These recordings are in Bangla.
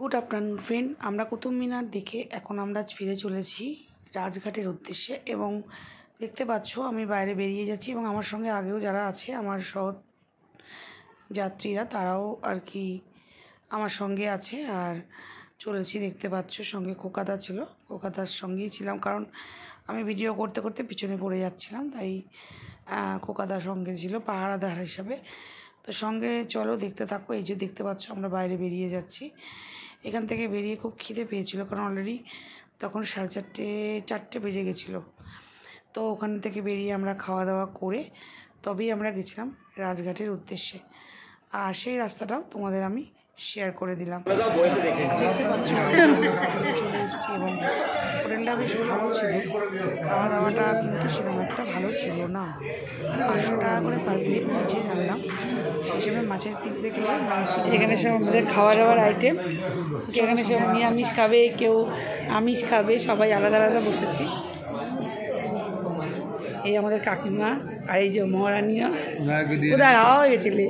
গুড আফটারনুন ফ্রেন্ড, আমরা কুতুব মিনার দেখে এখন আমরা ফিরে চলেছি রাজঘাটের উদ্দেশ্যে। এবং দেখতে পাচ্ছ আমি বাইরে বেরিয়ে যাচ্ছি এবং আমার সঙ্গে আগেও যারা আছে আমার যাত্রীরা তারাও আর কি আমার সঙ্গে আছে। আর চলেছি, দেখতে পাচ্ছ সঙ্গে খোকাদা ছিল, খোকাদার সঙ্গেই ছিলাম কারণ আমি ভিডিও করতে করতে পিছনে পড়ে যাচ্ছিলাম, তাই খোকাদার সঙ্গে ছিল পাহারাদার হিসাবে। তো সঙ্গে চলো দেখতে থাকো। এই যে দেখতে পাচ্ছ আমরা বাইরে বেরিয়ে যাচ্ছি। এখান থেকে বেরিয়ে খুব খিদে পেয়েছিল কারণ অলরেডি তখন 4:30 বেজে গেছিলো। তো ওখান থেকে বেরিয়ে আমরা খাওয়া দাওয়া করে তবেই আমরা গেছিলাম রাজঘাটের উদ্দেশ্যে। আর সেই রাস্তাটাও তোমাদের আমি শেয়ার করে দিলাম। দেখতে পাচ্ছ চলে এসেছি এবং হোটেলটা বেশ ভালো ছিল, খাওয়া দাওয়াটা কিন্তু সেরকম একটা ভালো ছিল না। 500 টাকা করে পার প্লেট নিচে জানলাম, সেই হিসেবে মাছের পিস দেখলাম। এখানে সব আমাদের খাওয়া দাওয়ার আইটেম, এখানে সব নিরামিষ খাবে, কেউ আমিষ খাবে, সবাই আলাদা আলাদা বসেছি। এই আমাদের কাকিমা আর এই যে মহারানীও কোথায় হাওয়া হয়ে গেছিলে,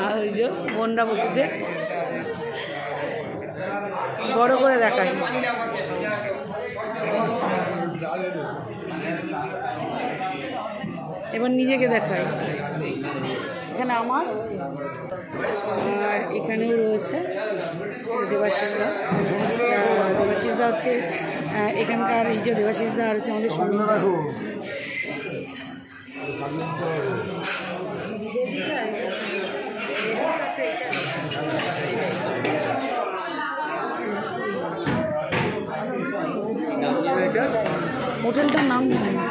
আর ওই যে বোনরা বসেছে, বড় করে দেখায়। এবার নিজেকে দেখায়। এখানে আমার আর এখানেও রয়েছে দেবাশিসদা। দেবাশিসদা হচ্ছে এখানকার, এই যে দেবাশিসদা আর হচ্ছে আমাদের সঙ্গে। হোটেলটার নাম জানি না,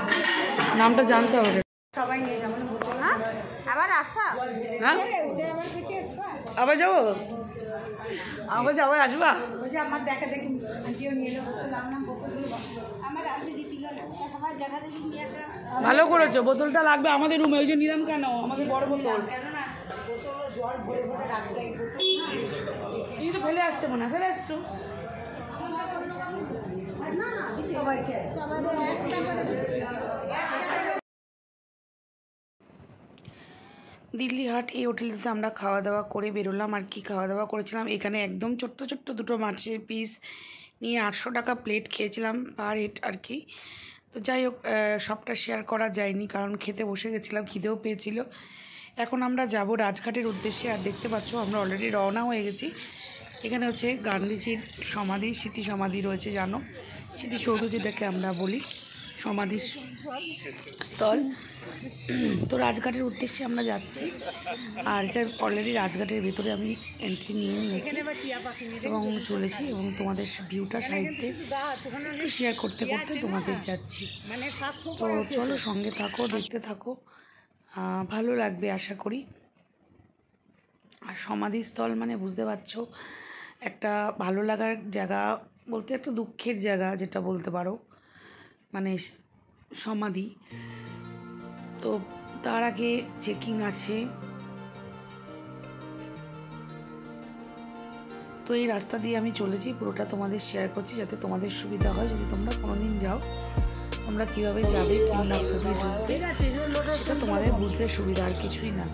নামটা জানতে হবে। সবাই নিয়ে যাবো না, আবার আসা হ্যাঁ আবার যাবো, আবার যাবো, আসবা। আমার দেখা দেখি আন্টিও নিয়ে নেবো, বোতলগুলো আমার আপনি দিছিল না, সবার জায়গা দেখি নিয়ে একটা। ভালো করেছো, বোতলটা লাগবে আমাদের রুমে, ওই যে নিলাম কেন আমাদের বড় বোতল। কেননা বোতল জল ভরে ভরে রাখতে এই তো ফেলে আসছে মনে হয়, ফেলে আসছো। না না সবাইকে একটা করে দিল্লি হাট এই হোটেলটাতে আমরা খাওয়া দাওয়া করে বেরোলাম। আর কি খাওয়া দাওয়া করেছিলাম, এখানে একদম ছোট্ট ছোট্ট দুটো মাছের পিস নিয়ে 800 টাকা প্লেট খেয়েছিলাম পার হেড আর কি। তো যাই হোক, সবটা শেয়ার করা যায়নি কারণ খেতে বসে গেছিলাম, খিদেও পেয়েছিল। এখন আমরা যাব রাজঘাটের উদ্দেশ্যে। আর দেখতে পাচ্ছ আমরা অলরেডি রওনা হয়ে গেছি। এখানে হচ্ছে গান্ধীজির সমাধি, স্মৃতি সমাধি রয়েছে, জানো, স্মৃতিসৌধ যেটাকে আমরা বলি, সমাধি স্থল। তো রাজঘাটের উদ্দেশ্যে আমরা যাচ্ছি। আর এটা অলরেডি রাজঘাটের ভেতরে আমি এন্ট্রি নিয়ে নিয়েছি এবং চলেছি, এবং তোমাদের ভিউটা সাইডে একটু শেয়ার করতে করতে তোমাদের যাচ্ছি। তো চলো সঙ্গে থাকো, দেখতে থাকো, ভালো লাগবে আশা করি। আর সমাধিস্থল মানে বুঝতে পারছো, একটা ভালো লাগার জায়গা বলতে একটা দুঃখের জায়গা যেটা বলতে পারো, মানে সমাধি। তো তার আগে চেকিং আছে। তো এই রাস্তা দিয়ে আমি চলেছি, পুরোটা তোমাদের শেয়ার করছি যাতে তোমাদের সুবিধা হয়। যদি তোমরা কোনোদিন যাও, তোমরা কীভাবে যাবে, কোন রাস্তা দিয়ে ঢুকবে, এটা তোমাদের বুঝতে সুবিধা, আর কিছুই না।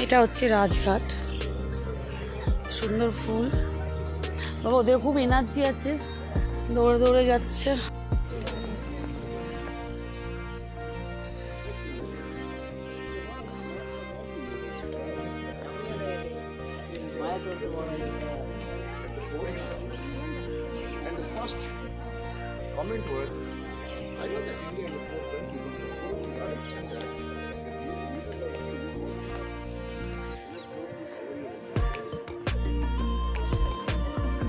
এটা হচ্ছে রাজঘাট, সুন্দর ফুল। বাবা ওদের খুব এনার্জি আছে, দৌড়ে দৌড়ে যাচ্ছে।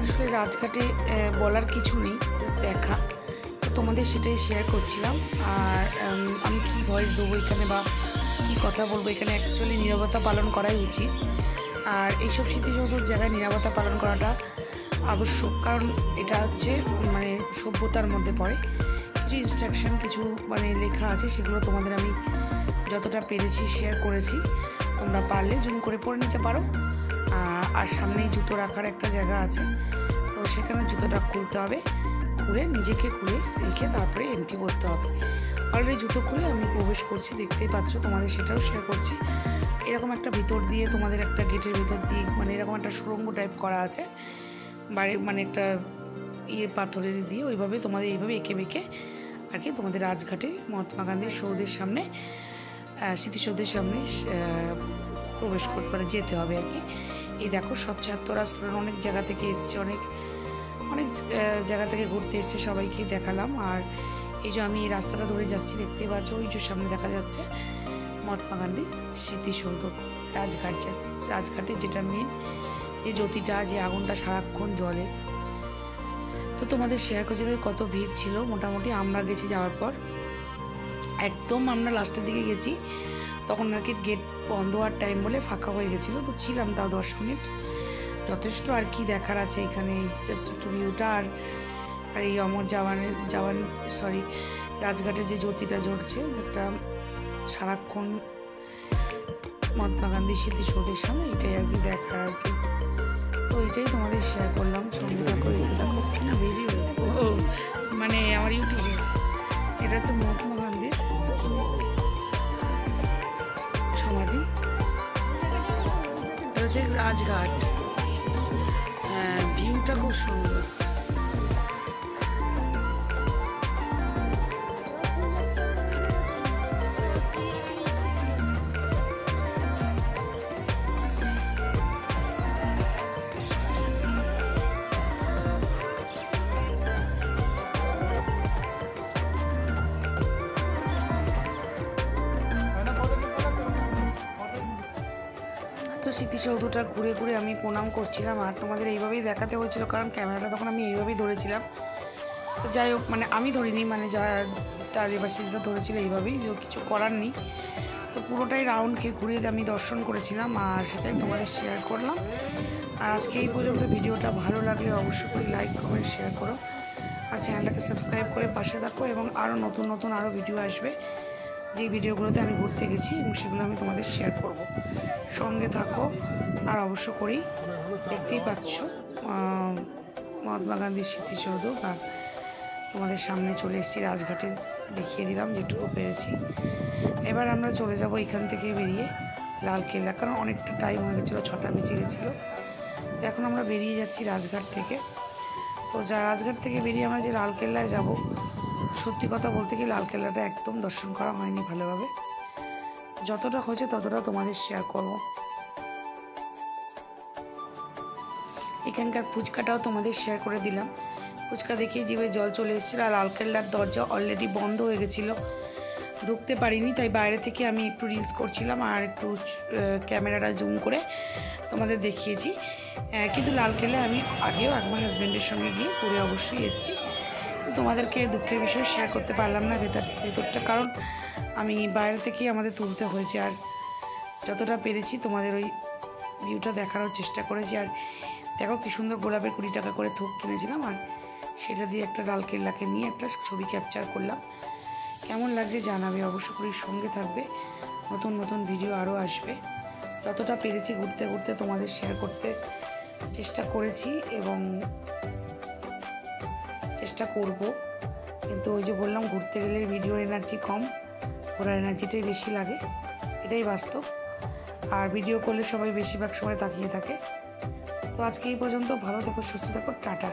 আসলে রাজঘাটে বলার কিছু নেই, জাস্ট দেখা, তো তোমাদের সেটাই শেয়ার করছিলাম। আর আমি কি ভয়েস দেবো এখানে বা কি কথা বলবো, এখানে অ্যাকচুয়ালি নীরবতা পালন করাই উচিত। আর এইসব স্মৃতিসৌধের জায়গায় নীরবতা পালন করাটা আবশ্যক, কারণ এটা হচ্ছে মানে সভ্যতার মধ্যে পড়ে। কিছু ইনস্ট্রাকশন, কিছু মানে লেখা আছে, সেগুলো তোমাদের আমি যতটা পেরেছি শেয়ার করেছি। তোমরা পারলে জুম করে পড়ে নিতে পারো। আর সামনেই জুতো রাখার একটা জায়গা আছে, তো সেখানে জুতোটা খুলতে হবে, খুলে নিজেকে খুলে রেখে তারপরে এন্ট্রি করতে হবে। অলরেডি জুতো খুলে আমি প্রবেশ করছি, দেখতেই পাচ্ছ, তোমাদের সেটাও শেয়ার করছি। এরকম একটা ভিতর দিয়ে তোমাদের একটা গেটের ভিতর দিয়ে মানে এরকম একটা সুড়ঙ্গ টাইপ করা আছে বাড়ি, মানে একটা পাথরের দিয়ে ওইভাবে তোমাদের এইভাবে এঁকে বেঁকে আর কি তোমাদের রাজঘাটে মহাত্মা গান্ধীর সৌধের সামনে, স্মৃতিসৌধের সামনে প্রবেশ করতে পারে, যেতে হবে আর কি। এই দেখো সব ছাত্ররা স্টুডেন্ট অনেক জায়গা থেকে এসছে, অনেক জায়গা থেকে ঘুরতে এসছে, সবাইকে দেখালাম। আর এই যে আমি এই রাস্তাটা ধরে যাচ্ছি, দেখতেই পাচ্ছ ওই যে সামনে দেখা যাচ্ছে মহাত্মা গান্ধীর স্মৃতিসৌধ, রাজঘাটে যেটা মেন যে জ্যোতিটা, যে আগুনটা সারাক্ষণ জ্বলে। তো তোমাদের শেয়ার করছি কত ভিড় ছিল। মোটামুটি আমরা গেছি যাওয়ার পর একদম আমরা লাস্টের দিকে গেছি, তখন আর কি গেট বন্ধ হওয়ার টাইম বলে ফাঁকা হয়ে গেছিলো। তো ছিলাম তাও 10 মিনিট, যথেষ্ট আর কি দেখার আছে এখানে, জাস্ট একটু ভিউটা। আর এই অমর জওয়ান রাজঘাটের যে জ্যোতিটা জ্বলছে, একটা সারাক্ষণ মহাত্মা গান্ধী স্মৃতিসৌধের সামনে, এটাই আর কি দেখার আর কি। তো এটাই তোমাদের শেয়ার করলাম, সঙ্গে দেখো দেখো না ভিডিও মানে আমার ইউটিউবে। এটা হচ্ছে মহাত্মা গান্ধীর সমাধি, এটা হচ্ছে রাজঘাট। ভিউটা খুব সুন্দর। তো স্মৃতিসৌধটা ঘুরে ঘুরে আমি প্রণাম করছিলাম, আর তোমাদের এইভাবেই দেখাতে হয়েছিল কারণ ক্যামেরাটা তখন আমি এইভাবেই ধরেছিলাম। তো যাই হোক, মানে আমি ধরিনি, মানে যারা তার দেবাশিসরা ধরেছিল এইভাবেই, যে কিছু করার নেই। তো পুরোটাই রাউন্ডকে ঘুরে আমি দর্শন করেছিলাম, আর সেটাই তোমাদের শেয়ার করলাম। আর আজকে এই পর্যন্ত ভিডিওটা ভালো লাগলে অবশ্যই করে লাইক কমেন্ট শেয়ার করো, আর চ্যানেলটাকে সাবস্ক্রাইব করে পাশে থাকো। এবং আরও নতুন আরও ভিডিও আসবে, যেই ভিডিওগুলোতে আমি ঘুরতে গেছি এবং সেগুলো আমি তোমাদের শেয়ার করব, সঙ্গে থাকো। আর অবশ্য করেই দেখতেই পাচ্ছ মহাত্মা গান্ধীর স্মৃতিসৌধ, আর তোমাদের সামনে চলে এসেছি রাজঘাটে, দেখিয়ে দিলাম যেটুকু পেরেছি। এবার আমরা চলে যাব এখান থেকে বেরিয়ে লালকেল্লা, কারণ অনেকটা টাইম হয়ে গেছিলো, 6টা বেজে গেছিলো। তো এখন আমরা বেরিয়ে যাচ্ছি রাজঘাট থেকে। তো রাজঘাট থেকে বেরিয়ে আমরা যে লালকেল্লায় যাব, সত্যি কথা বলতে কি লালকেল্লাটা একদম দর্শন করা হয়নি ভালোভাবে, যতটা হয়েছে ততটা তোমাদের শেয়ার করব। এখানকার ফুচকাটাও তোমাদের শেয়ার করে দিলাম, ফুচকা দেখেই জিভে জল চলে এসেছিলো। আর লালকেল্লার দরজা অলরেডি বন্ধ হয়ে গেছিলো, ঢুকতে পারিনি, তাই বাইরে থেকে আমি একটু রিলস করছিলাম আর একটু ক্যামেরাটা জুম করে তোমাদের দেখিয়েছি। কিন্তু লালকেল্লা আমি আগেও একবার হাজব্যান্ডের সঙ্গে গিয়ে পরে অবশ্যই এসেছি, তোমাদেরকে দুঃখের বিষয় শেয়ার করতে পারলাম না ভেতরটা, কারণ আমি বাইরে থেকেই আমাদের তুলতে হয়েছে। আর যতটা পেরেছি তোমাদের ওই ভিউটা দেখানোর চেষ্টা করেছি। আর দেখো কি সুন্দর গোলাপের 20 টাকা করে থোক কিনেছিলাম, আর সেটা দিয়ে একটা লালকেল্লাকে নিয়ে একটা ছবি ক্যাপচার করলাম। কেমন লাগছে জানাবে, অবশ্য করে সঙ্গে থাকবে, নতুন ভিডিও আরও আসবে। যতটা পেরেছি ঘুরতে ঘুরতে তোমাদের শেয়ার করতে চেষ্টা করেছি এবং চেষ্টা করব। কিন্তু ওই যে বললাম, ঘুরতে গেলে ভিডিওর এনার্জি কম, ঘোরার এনার্জিটাই বেশি লাগে, এটাই বাস্তব। আর ভিডিও করলে সবাই বেশিরভাগ সময় তাকিয়ে থাকে। তো আজকে এই পর্যন্ত, ভালো থেকো, সুস্থ থেকো, টাটা।